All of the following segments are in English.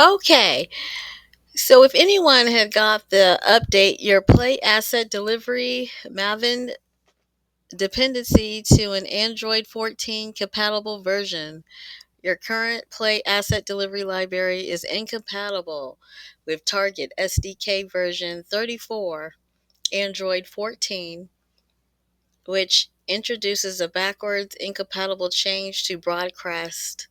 Okay, so if anyone had got the update your Play Asset Delivery Maven Dependency to an Android 14 compatible version, your current Play Asset Delivery library is incompatible with Target SDK version 34, Android 14, which introduces a backwards incompatible change to broadcast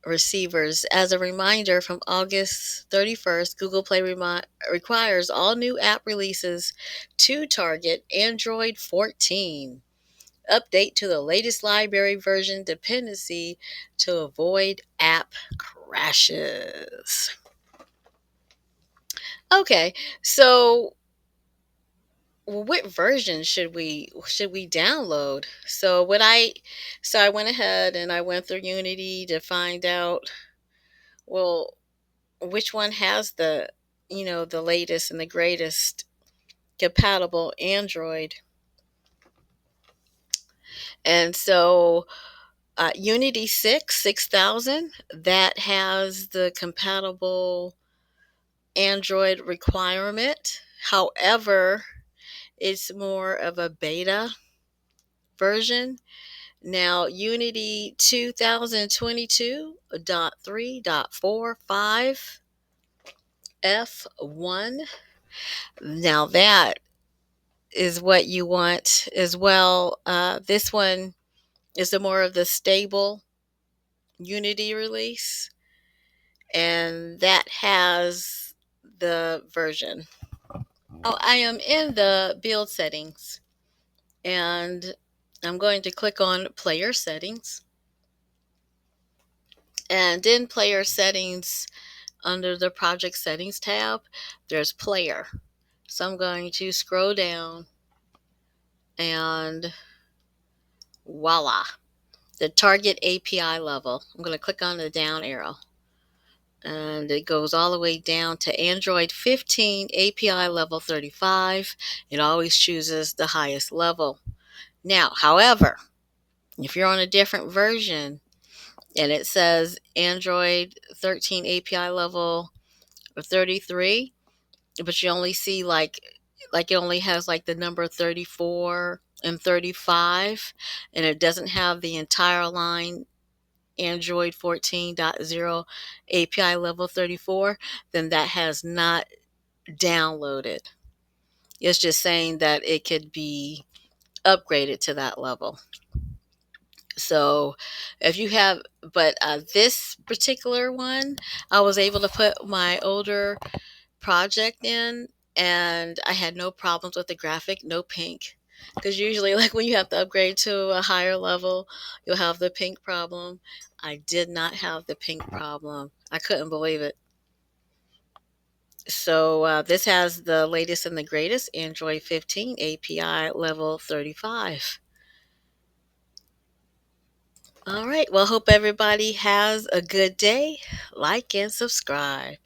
receivers. As a reminder, from August 31st, Google Play requires all new app releases to target Android 14. Update to the latest library version dependency to avoid app crashes. Okay, so what version should we download? So I went ahead and I went through Unity to find out, well, which one has the latest and the greatest compatible Android. And so Unity 6000, that has the compatible Android requirement. However, it's more of a beta version. Now, Unity 2022.3.45 F1. Now, that is what you want as well. This one is the more of the stable Unity release, and that has the version. Oh, I am in the build settings, and I'm going to click on player settings, and in player settings, under the project settings tab, there's player. So I'm going to scroll down, and voila, the target API level. I'm going to click on the down arrow, and it goes all the way down to Android 15 API level 35. It always chooses the highest level. Now, however, if you're on a different version and it says Android 13 API level 33, but you only see like it only has like the number 34 and 35, and it doesn't have the entire line Android 14.0 API level 34, then that has not downloaded. It's just saying that it could be upgraded to that level. So if you have, but this particular one, I was able to put my older project in, and I had no problems with the graphic, no pink. Because usually, like when you have to upgrade to a higher level, you'll have the pink problem. I did not have the pink problem. I couldn't believe it. So this has the latest and the greatest Android 15 API level 35. All right. Well, hope everybody has a good day. Like and subscribe.